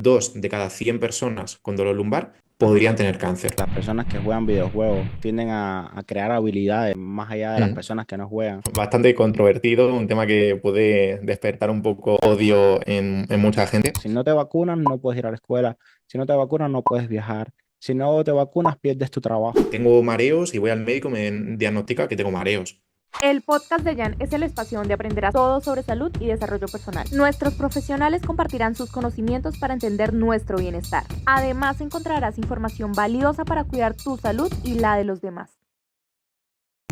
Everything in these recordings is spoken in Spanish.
2 de cada 100 personas con dolor lumbar podrían tener cáncer. Las personas que juegan videojuegos tienden a crear habilidades más allá de las Mm. personas que no juegan. Bastante controvertido, un tema que puede despertar un poco odio en mucha gente. Si no te vacunas, no puedes ir a la escuela. Si no te vacunas, no puedes viajar. Si no te vacunas, pierdes tu trabajo. Tengo mareos y voy al médico, me diagnostica que tengo mareos. El podcast de Jan es el espacio donde aprenderás todo sobre salud y desarrollo personal. Nuestros profesionales compartirán sus conocimientos para entender nuestro bienestar. Además, encontrarás información valiosa para cuidar tu salud y la de los demás.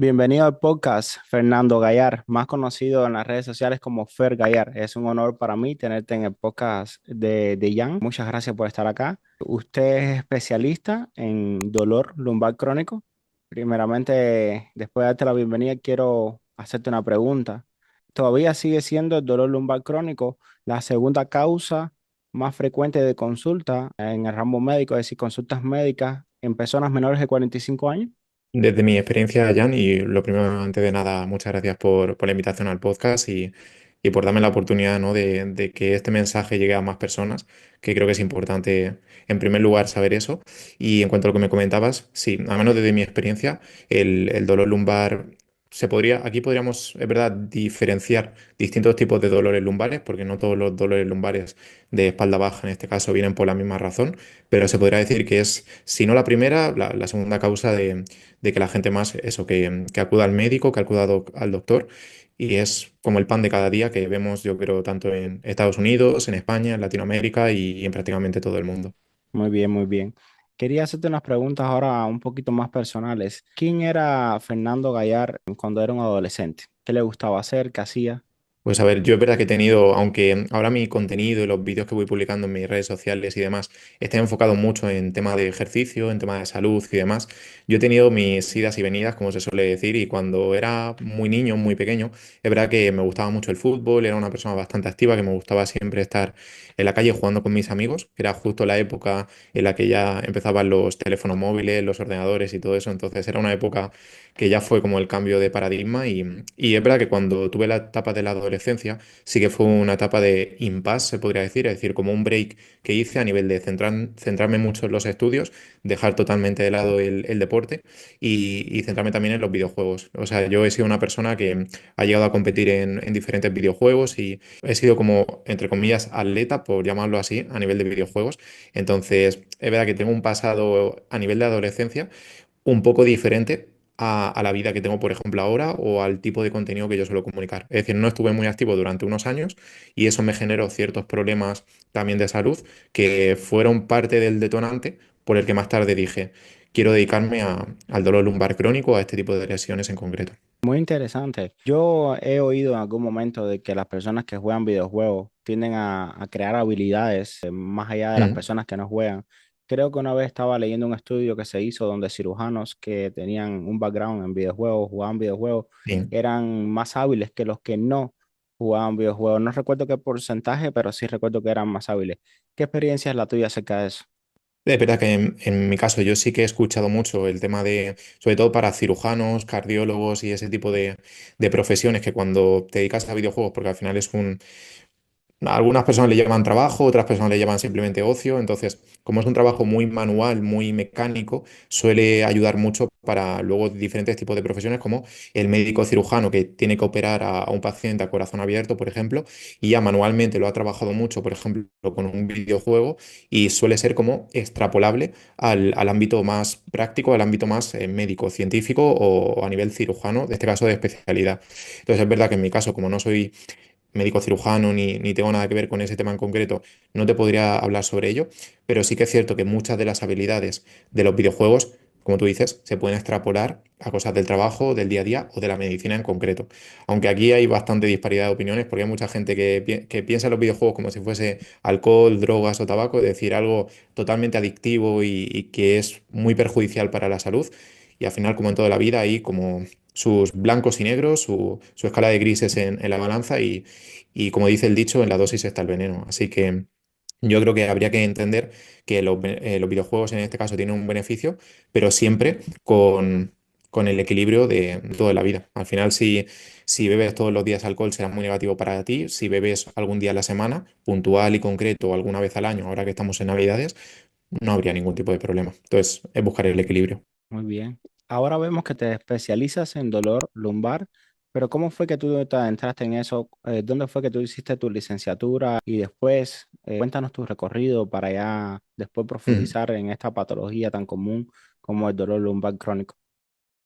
Bienvenido al podcast, Fernando Gallar, más conocido en las redes sociales como Fer Gallar. Es un honor para mí tenerte en el podcast de Jan. Muchas gracias por estar acá. Usted es especialista en dolor lumbar crónico. Primeramente, después de darte la bienvenida, quiero hacerte una pregunta. ¿Todavía sigue siendo el dolor lumbar crónico la segunda causa más frecuente de consulta en el ramo médico, es decir, consultas médicas en personas menores de 45 años? Desde mi experiencia, Jan, y lo primero, antes de nada, muchas gracias por la invitación al podcast y por darme la oportunidad, ¿no? de que este mensaje llegue a más personas, que creo que es importante, en primer lugar, saber eso. Y en cuanto a lo que me comentabas, sí, al menos desde mi experiencia, el dolor lumbar aquí podríamos, es verdad, diferenciar distintos tipos de dolores lumbares, porque no todos los dolores lumbares de espalda baja, en este caso, vienen por la misma razón, pero se podría decir que es, si no la primera, la segunda causa de que la gente más, eso, que acuda al médico, que acuda al doctor, y es como el pan de cada día que vemos, yo creo, tanto en Estados Unidos, en España, en Latinoamérica y en prácticamente todo el mundo. Muy bien, muy bien. Quería hacerte unas preguntas ahora un poquito más personales. ¿Quién era Fernando Gallar cuando era un adolescente? ¿Qué le gustaba hacer? ¿Qué hacía? Pues a ver, yo es verdad que he tenido, aunque ahora mi contenido y los vídeos que voy publicando en mis redes sociales y demás estén enfocados mucho en tema de ejercicio, en tema de salud y demás, yo he tenido mis idas y venidas, como se suele decir, y cuando era muy niño, muy pequeño, es verdad que me gustaba mucho el fútbol, era una persona bastante activa, que me gustaba siempre estar en la calle jugando con mis amigos, que era justo la época en la que ya empezaban los teléfonos móviles, los ordenadores y todo eso, entonces era una época que ya fue como el cambio de paradigma y es verdad que cuando tuve la etapa de la adolescencia, sí que fue una etapa de impasse, se podría decir, es decir, como un break que hice a nivel de centrarme mucho en los estudios, dejar totalmente de lado el deporte y centrarme también en los videojuegos. O sea, yo he sido una persona que ha llegado a competir en diferentes videojuegos y he sido como, entre comillas, atleta, por llamarlo así, a nivel de videojuegos. Entonces, es verdad que tengo un pasado a nivel de adolescencia un poco diferente a la vida que tengo, por ejemplo, ahora o al tipo de contenido que yo suelo comunicar. Es decir, no estuve muy activo durante unos años y eso me generó ciertos problemas también de salud que fueron parte del detonante por el que más tarde dije, quiero dedicarme al dolor lumbar crónico, a este tipo de lesiones en concreto. Muy interesante. Yo he oído en algún momento de que las personas que juegan videojuegos tienden a crear habilidades más allá de las Mm, personas que no juegan. Creo que una vez estaba leyendo un estudio que se hizo donde cirujanos que tenían un background en videojuegos, jugaban videojuegos, sí. eran más hábiles que los que no jugaban videojuegos. No recuerdo qué porcentaje, pero sí recuerdo que eran más hábiles. ¿Qué experiencia es la tuya acerca de eso? Es verdad que en mi caso yo sí que he escuchado mucho el tema de, sobre todo para cirujanos, cardiólogos y ese tipo de profesiones que cuando te dedicas a videojuegos, porque al final es un, algunas personas le llaman trabajo, otras personas le llaman simplemente ocio. Entonces, como es un trabajo muy manual, muy mecánico, suele ayudar mucho para luego diferentes tipos de profesiones, como el médico cirujano que tiene que operar a un paciente a corazón abierto, por ejemplo, y ya manualmente lo ha trabajado mucho, por ejemplo, con un videojuego, y suele ser como extrapolable al ámbito más práctico, al ámbito más médico, científico o a nivel cirujano, en este caso de especialidad. Entonces, es verdad que en mi caso, como no soy médico cirujano ni tengo nada que ver con ese tema en concreto, no te podría hablar sobre ello, pero sí que es cierto que muchas de las habilidades de los videojuegos, como tú dices, se pueden extrapolar a cosas del trabajo, del día a día o de la medicina en concreto. Aunque aquí hay bastante disparidad de opiniones porque hay mucha gente que piensa en los videojuegos como si fuese alcohol, drogas o tabaco, es decir, algo totalmente adictivo y que es muy perjudicial para la salud. Y al final, como en toda la vida, hay como sus blancos y negros, su escala de grises en la balanza y como dice el dicho, en la dosis está el veneno. Así que yo creo que habría que entender que los videojuegos en este caso tienen un beneficio, pero siempre con el equilibrio de toda la vida. Al final, si bebes todos los días alcohol, será muy negativo para ti. Si bebes algún día a la semana, puntual y concreto, o alguna vez al año, ahora que estamos en Navidades, no habría ningún tipo de problema. Entonces, es buscar el equilibrio. Muy bien. Ahora vemos que te especializas en dolor lumbar, pero ¿cómo fue que tú te entraste en eso? ¿Dónde fue que tú hiciste tu licenciatura? Y después, cuéntanos tu recorrido para ya después Mm. profundizar en esta patología tan común como el dolor lumbar crónico.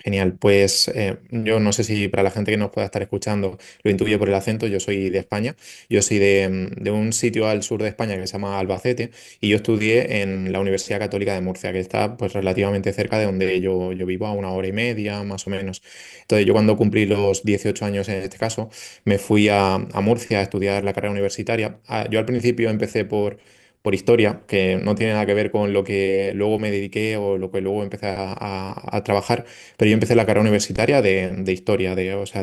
Genial, pues yo no sé si para la gente que nos pueda estar escuchando lo intuye por el acento, yo soy de España, yo soy de un sitio al sur de España que se llama Albacete y yo estudié en la Universidad Católica de Murcia, que está pues relativamente cerca de donde yo vivo, a 1 hora y media más o menos. Entonces yo cuando cumplí los 18 años en este caso, me fui a Murcia a estudiar la carrera universitaria. Yo al principio empecé por historia, que no tiene nada que ver con lo que luego me dediqué o lo que luego empecé a trabajar, pero yo empecé la carrera universitaria de historia, o sea,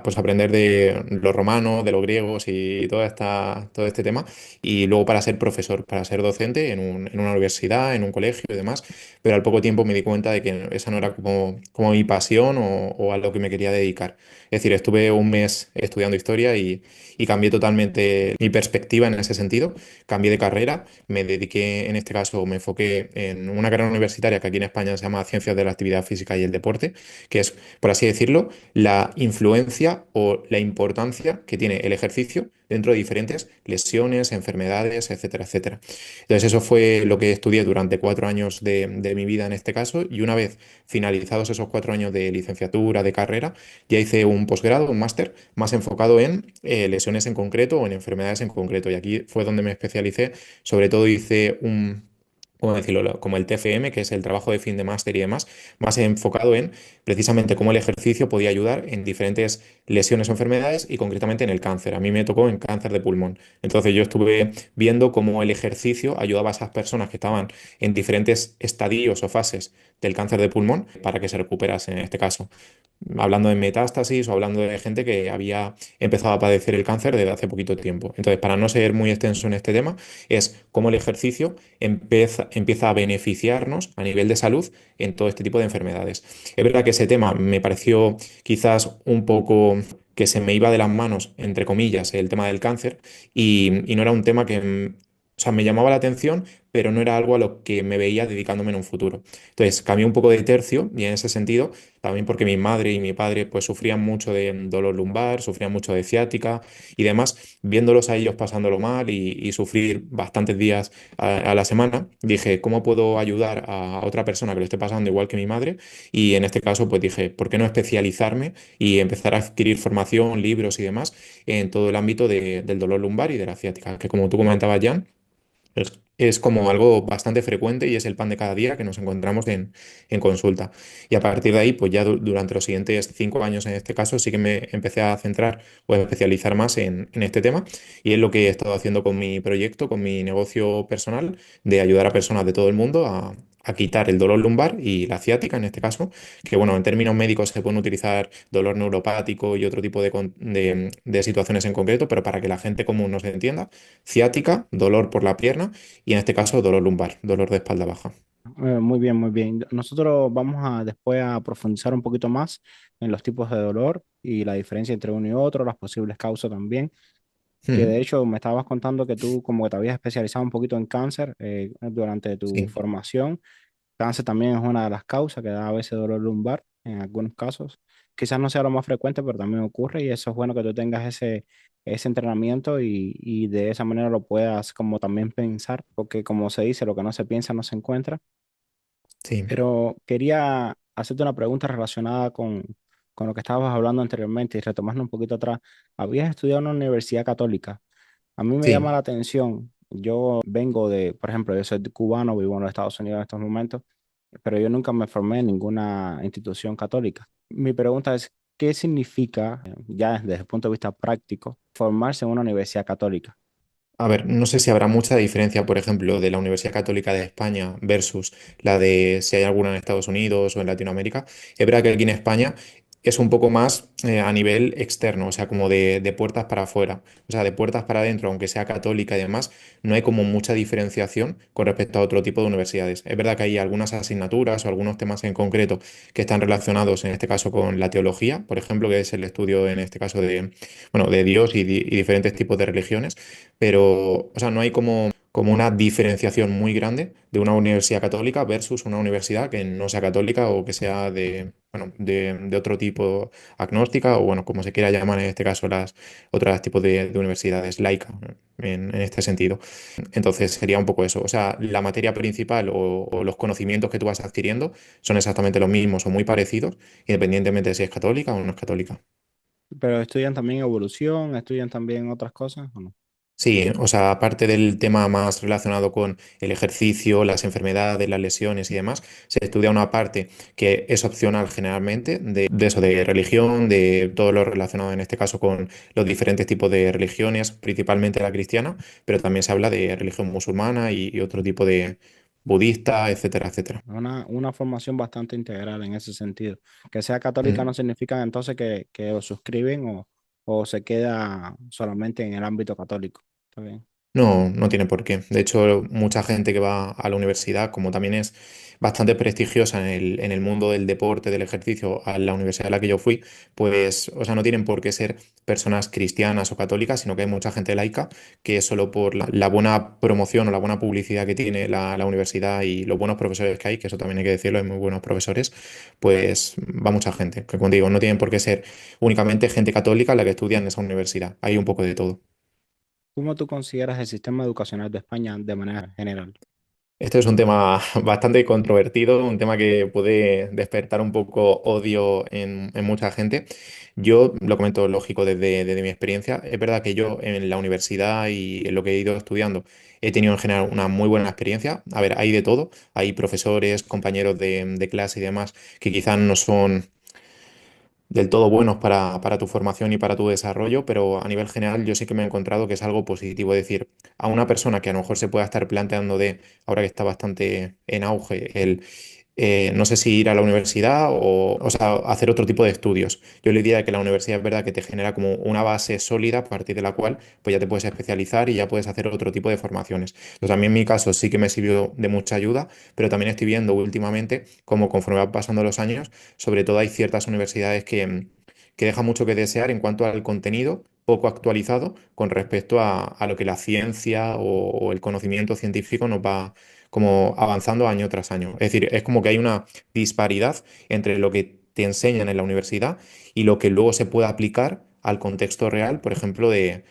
pues aprender de los romanos, de los griegos y todo este tema, y luego para ser profesor, para ser docente en una universidad, en un colegio y demás, pero al poco tiempo me di cuenta de que esa no era como mi pasión o a lo que me quería dedicar. Es decir, estuve un mes estudiando historia y cambié totalmente mi perspectiva en ese sentido, cambié de carrera, me dediqué, en este caso, me enfoqué en una carrera universitaria que aquí en España se llama Ciencias de la Actividad Física y el Deporte, que es, por así decirlo, la influencia o la importancia que tiene el ejercicio dentro de diferentes lesiones, enfermedades, etcétera, etcétera. Entonces, eso fue lo que estudié durante 4 años de mi vida en este caso, y una vez finalizados esos 4 años de licenciatura, de carrera, ya hice un posgrado, un máster, más enfocado en lesiones en concreto o en enfermedades en concreto. Y aquí fue donde me especialicé. Sobre todo hice ¿cómo decirlo? Como el TFM, que es el trabajo de fin de máster y demás, más enfocado en precisamente cómo el ejercicio podía ayudar en diferentes lesiones o enfermedades y concretamente en el cáncer. A mí me tocó en cáncer de pulmón. Entonces yo estuve viendo cómo el ejercicio ayudaba a esas personas que estaban en diferentes estadios o fases del cáncer de pulmón para que se recuperasen en este caso, hablando de metástasis o hablando de gente que había empezado a padecer el cáncer desde hace poquito tiempo. Entonces, para no ser muy extenso en este tema, es cómo el ejercicio empieza a beneficiarnos a nivel de salud en todo este tipo de enfermedades. Es verdad que ese tema me pareció quizás un poco que se me iba de las manos, entre comillas, el tema del cáncer, y no era un tema que, o sea, me llamaba la atención, pero no era algo a lo que me veía dedicándome en un futuro. Entonces, cambié un poco de tercio y en ese sentido también porque mi madre y mi padre pues sufrían mucho de dolor lumbar, sufrían mucho de ciática y demás, viéndolos a ellos pasándolo mal y sufrir bastantes días a la semana, dije, ¿cómo puedo ayudar a otra persona que lo esté pasando igual que mi madre? Y en este caso pues dije, ¿por qué no especializarme y empezar a adquirir formación, libros y demás en todo el ámbito del dolor lumbar y de la ciática? Que como tú comentabas, Jan, es como algo bastante frecuente y es el pan de cada día que nos encontramos en consulta. Y a partir de ahí, pues ya durante los siguientes 5 años en este caso, sí que me empecé a centrar o a especializar más en este tema. Y es lo que he estado haciendo con mi proyecto, con mi negocio personal, de ayudar a personas de todo el mundo a quitar el dolor lumbar y la ciática en este caso, que bueno, en términos médicos se pueden utilizar dolor neuropático y otro tipo de situaciones en concreto, pero para que la gente común nos entienda, ciática, dolor por la pierna y en este caso dolor lumbar, dolor de espalda baja. Muy bien, muy bien. Nosotros vamos a después a profundizar un poquito más en los tipos de dolor y la diferencia entre uno y otro, las posibles causas también. Que de Mm, hecho me estabas contando que tú como que te habías especializado un poquito en cáncer durante tu sí, formación. Cáncer también es una de las causas que da a veces dolor lumbar en algunos casos. Quizás no sea lo más frecuente, pero también ocurre y eso es bueno que tú tengas ese entrenamiento y de esa manera lo puedas como también pensar, porque como se dice, lo que no se piensa no se encuentra. sí, Pero quería hacerte una pregunta relacionada con lo que estabas hablando anteriormente y retomando un poquito atrás. Habías estudiado en una universidad católica. A mí me llama sí. la atención. Yo vengo de, por ejemplo, yo soy cubano, vivo en los Estados Unidos en estos momentos, pero yo nunca me formé en ninguna institución católica. Mi pregunta es, ¿qué significa, ya desde el punto de vista práctico, formarse en una universidad católica? A ver, no sé si habrá mucha diferencia, por ejemplo, de la Universidad Católica de España versus la de si hay alguna en Estados Unidos o en Latinoamérica. Es verdad que aquí en España es un poco más a nivel externo, o sea, como de puertas para afuera, o sea, de puertas para adentro, aunque sea católica y demás, no hay como mucha diferenciación con respecto a otro tipo de universidades. Es verdad que hay algunas asignaturas o algunos temas en concreto que están relacionados, en este caso, con la teología, por ejemplo, que es el estudio, en este caso, bueno, de Dios y diferentes tipos de religiones, pero, o sea, no hay como una diferenciación muy grande de una universidad católica versus una universidad que no sea católica o que sea bueno, de otro tipo, agnóstica o bueno, como se quiera llamar en este caso las otros tipos de universidades laicas en este sentido. Entonces sería un poco eso. O sea, la materia principal o los conocimientos que tú vas adquiriendo son exactamente los mismos o muy parecidos, independientemente de si es católica o no es católica. Pero estudian también evolución, estudian también otras cosas, ¿o no? Sí, o sea, aparte del tema más relacionado con el ejercicio, las enfermedades, las lesiones y demás, se estudia una parte que es opcional generalmente de eso, de religión, de todo lo relacionado en este caso con los diferentes tipos de religiones, principalmente la cristiana, pero también se habla de religión musulmana y otro tipo de budista, etcétera, etcétera. Una formación bastante integral en ese sentido. Que sea católica Mm. no significa entonces que os suscriben o se queda solamente en el ámbito católico. ¿Está bien? No, no tiene por qué. De hecho, mucha gente que va a la universidad, como también es bastante prestigiosa en el mundo del deporte, del ejercicio, a la universidad a la que yo fui, pues, o sea, no tienen por qué ser personas cristianas o católicas, sino que hay mucha gente laica que solo por la buena promoción o la buena publicidad que tiene la universidad y los buenos profesores que hay, que eso también hay que decirlo, hay muy buenos profesores, pues va mucha gente. Que como digo, no tienen por qué ser únicamente gente católica la que estudia en esa universidad. Hay un poco de todo. ¿Cómo tú consideras el sistema educacional de España de manera general? Este es un tema bastante controvertido, un tema que puede despertar un poco odio en mucha gente. Yo lo comento lógico desde mi experiencia. Es verdad que yo en la universidad y en lo que he ido estudiando he tenido en general una muy buena experiencia. A ver, hay de todo. Hay profesores, compañeros de clase y demás que quizás no son del todo buenos para tu formación y para tu desarrollo, pero a nivel general yo sí que me he encontrado que es algo positivo. Es decir, a una persona que a lo mejor se pueda estar planteando ahora que está bastante en auge, no sé si ir a la universidad o sea, hacer otro tipo de estudios. Yo le diría que la universidad es verdad que te genera como una base sólida a partir de la cual pues ya te puedes especializar y ya puedes hacer otro tipo de formaciones. Entonces, a mí en mi caso sí que me sirvió de mucha ayuda, pero también estoy viendo últimamente como conforme van pasando los años, sobre todo hay ciertas universidades que dejan mucho que desear en cuanto al contenido poco actualizado con respecto a lo que la ciencia o el conocimiento científico nos va como avanzando año tras año. Es decir, es como que hay una disparidad entre lo que te enseñan en la universidad y lo que luego se puede aplicar al contexto real, por ejemplo, de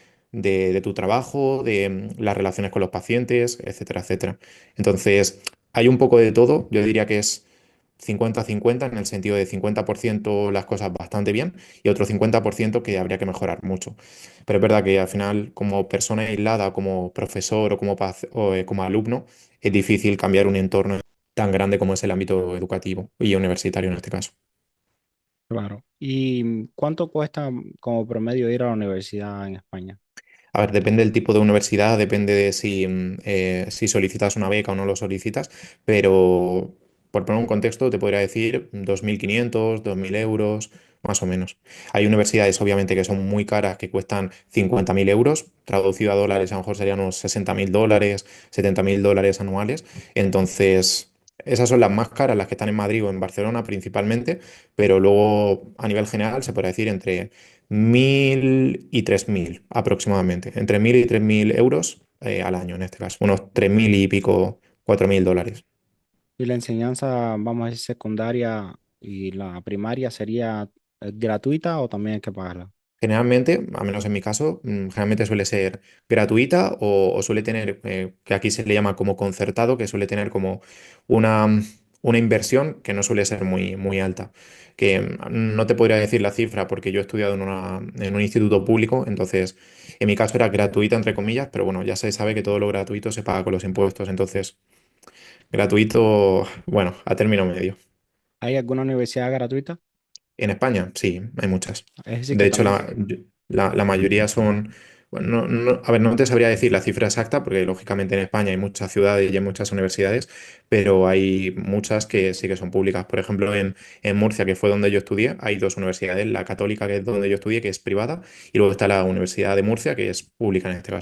tu trabajo, de las relaciones con los pacientes, etcétera, etcétera. Entonces, hay un poco de todo. Yo diría que es 50-50 en el sentido de 50% las cosas bastante bien y otro 50% que habría que mejorar mucho. Pero es verdad que al final, como persona aislada, como profesor o como alumno, es difícil cambiar un entorno tan grande como es el ámbito educativo y universitario en este caso. Claro. ¿Y cuánto cuesta como promedio ir a la universidad en España? A ver, depende del tipo de universidad, depende de si solicitas una beca o no lo solicitas, pero por poner un contexto, te podría decir 2.500, 2.000 euros, más o menos. Hay universidades, obviamente, que son muy caras, que cuestan 50.000 euros, traducido a dólares, a lo mejor serían unos 60.000 dólares, 70.000 dólares anuales. Entonces, esas son las más caras, las que están en Madrid o en Barcelona principalmente, pero luego a nivel general se puede decir entre 1.000 y 3.000 aproximadamente, entre 1.000 y 3.000 euros al año en este caso, unos 3.000 y pico, 4.000 dólares. ¿Y la enseñanza, vamos a decir, secundaria y la primaria sería gratuita o también hay que pagarla? Generalmente, al menos en mi caso, generalmente suele ser gratuita o suele tener, que aquí se le llama como concertado, que suele tener como una, una inversión que no suele ser muy, muy alta. Que no te podría decir la cifra porque yo he estudiado en un instituto público, entonces en mi caso era gratuita, entre comillas, pero bueno, ya se sabe que todo lo gratuito se paga con los impuestos, entonces gratuito, bueno, a término medio. ¿Hay alguna universidad gratuita? En España, sí, hay muchas. Es decir, De que hecho, también, la mayoría son Bueno, a ver, no te sabría decir la cifra exacta, porque lógicamente en España hay muchas ciudades y hay muchas universidades, pero hay muchas que sí que son públicas. Por ejemplo, en Murcia, que fue donde yo estudié, hay dos universidades, la católica, que es donde yo estudié, que es privada, y luego está la Universidad de Murcia, que es pública en este caso.